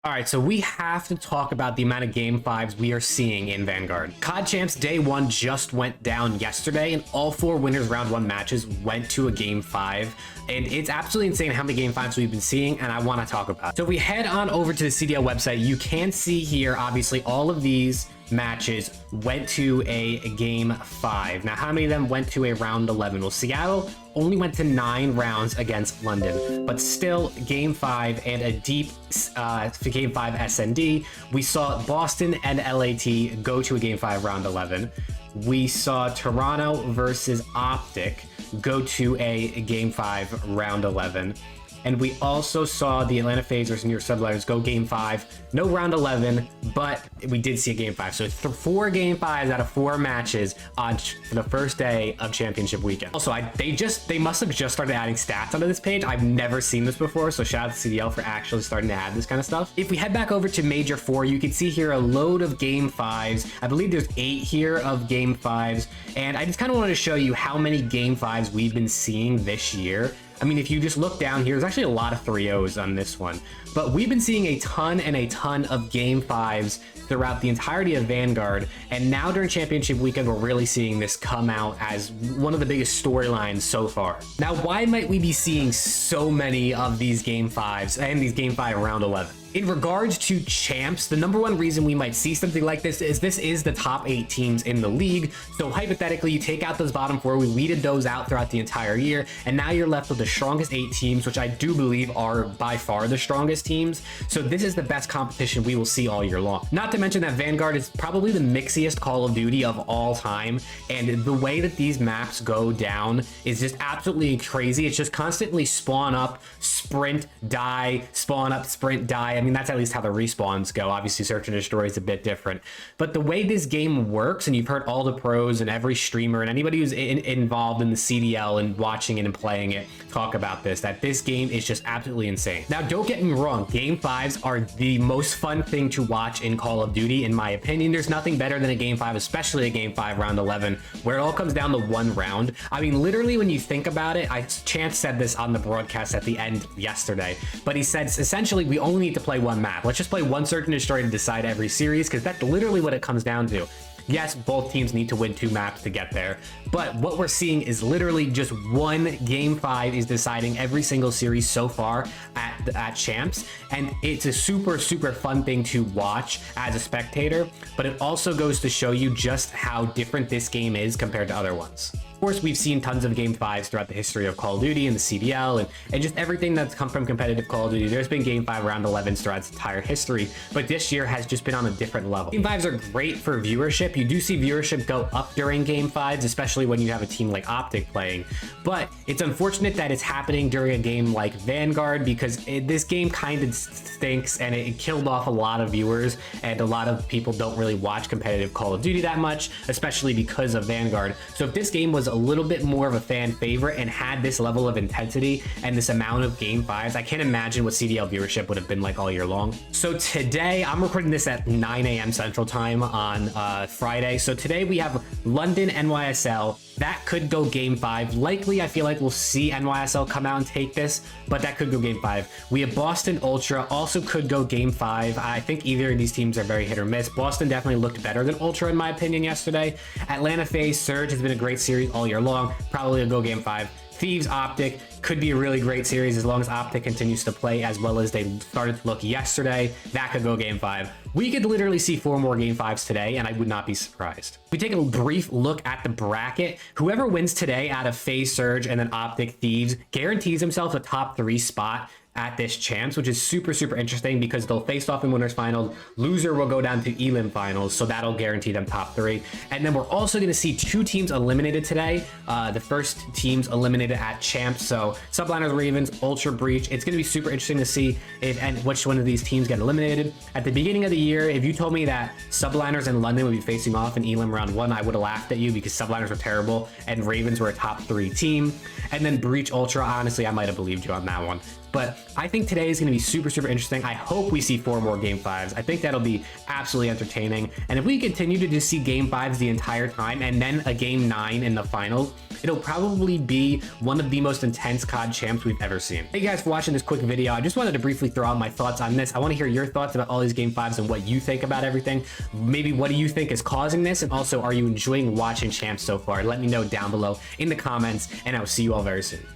All right, so we have to talk about the amount of game fives we are seeing in Vanguard. COD Champs Day 1 just went down yesterday, and all 4 winners round 1 matches went to a game 5. And it's absolutely insane how many game 5s we've been seeing, and I want to talk about it. So if we head on over to the CDL website, you can see here, obviously, all of these matches went to a game 5. Now, how many of them went to a round 11? Well, Seattle only went to 9 rounds against London, but still game 5 and a deep game 5 SND. We saw Boston and LAT go to a game 5 round 11. We saw Toronto versus Optic go to a game 5 round 11. And we also saw the Atlanta FaZe versus New York Subliners go game 5. No round 11, but we did see a game 5. So 4 game 5s out of 4 matches on for the first day of championship weekend. Also, they must have just started adding stats onto this page. I've never seen this before, so shout out to CDL for actually starting to add this kind of stuff. If we head back over to Major 4, you can see here a load of game 5s. I believe there's 8 here of game 5s. And I just kind of wanted to show you how many game 5s we've been seeing this year. I mean, if you just look down here, there's actually a lot of 3-0s on this one, but we've been seeing a ton and a ton of game 5s throughout the entirety of Vanguard, and now during championship weekend, we're really seeing this come out as one of the biggest storylines so far. Now, why might we be seeing so many of these game 5s and these game 5 round 11? In regards to champs, the number one reason we might see something like this is the top 8 teams in the league. So hypothetically, you take out those bottom 4, we weeded those out throughout the entire year, and now you're left with the strongest 8 teams, which I do believe are by far the strongest teams. So this is the best competition we will see all year long. Not to mention that Vanguard is probably the mixiest Call of Duty of all time, and the way that these maps go down is just absolutely crazy. It's just constantly spawn up, sprint, die, spawn up, sprint, die. I mean, that's at least how the respawns go. Obviously, search and destroy is a bit different. But the way this game works, and you've heard all the pros and every streamer and anybody who's involved in the CDL and watching it and playing it talk about this, that this game is just absolutely insane. Now, don't get me wrong. Game 5s are the most fun thing to watch in Call of Duty, in my opinion. There's nothing better than a game 5, especially a game 5 round 11, where it all comes down to one round. I mean, literally, when you think about it, Chance said this on the broadcast at the end yesterday, but he said, essentially, we only need to play one map. Let's just play one search and destroy to decide every series, because that's literally what it comes down to. Yes, both teams need to win 2 maps to get there, but what we're seeing is literally just one game 5 is deciding every single series so far at champs, and it's a super fun thing to watch as a spectator, but it also goes to show you just how different this game is compared to other ones. Of course, we've seen tons of game 5s throughout the history of Call of Duty and the CDL and just everything that's come from competitive Call of Duty. There's been game 5 round 11s throughout its entire history, but this year has just been on a different level. Game 5s are great for viewership. You do see viewership go up during game 5s, especially when you have a team like Optic playing, but it's unfortunate that it's happening during a game like Vanguard, because this game kind of stinks and it killed off a lot of viewers, and a lot of people don't really watch competitive Call of Duty that much, especially because of Vanguard. So if this game was a little bit more of a fan favorite and had this level of intensity and this amount of game 5s, I can't imagine what CDL viewership would have been like all year long. So today, I'm recording this at 9 a.m. Central Time on Friday. So today we have London NYSL. That could go game 5. Likely, I feel like we'll see NYSL come out and take this, but that could go game 5. We have Boston Ultra, also could go game 5. I think either of these teams are very hit or miss. Boston definitely looked better than Ultra in my opinion yesterday. Atlanta FaZe Surge has been a great series all year long. Probably will go game 5. Thieves Optic could be a really great series as long as Optic continues to play as well as they started to look yesterday. That could go game 5. We could literally see 4 more game 5s today, and I would not be surprised. If we take a brief look at the bracket, whoever wins today out of FaZe Surge and then Optic Thieves guarantees himself a top 3 spot at this champs, which is super interesting because they'll face off in winners finals. Loser will go down to elim finals, so that'll guarantee them top 3. And then we're also going to see 2 teams eliminated today. The first teams eliminated at champs, so Subliners, Ravens, Ultra, Breach. It's going to be super interesting to see if and which one of these teams get eliminated. At the beginning of the year, if you told me that Subliners and London would be facing off in elim round 1, I would have laughed at you because Subliners were terrible and Ravens were a top 3 team. And then Breach Ultra, honestly, I might have believed you on that one. But I think today is going to be super, super interesting. I hope we see 4 more game 5s. I think that'll be absolutely entertaining. And if we continue to just see game 5s the entire time and then a game 9 in the finals, it'll probably be one of the most intense COD champs we've ever seen. Thank you guys for watching this quick video. I just wanted to briefly throw out my thoughts on this. I want to hear your thoughts about all these game 5s and what you think about everything. Maybe what do you think is causing this? And also, are you enjoying watching champs so far? Let me know down below in the comments, and I'll see you all very soon.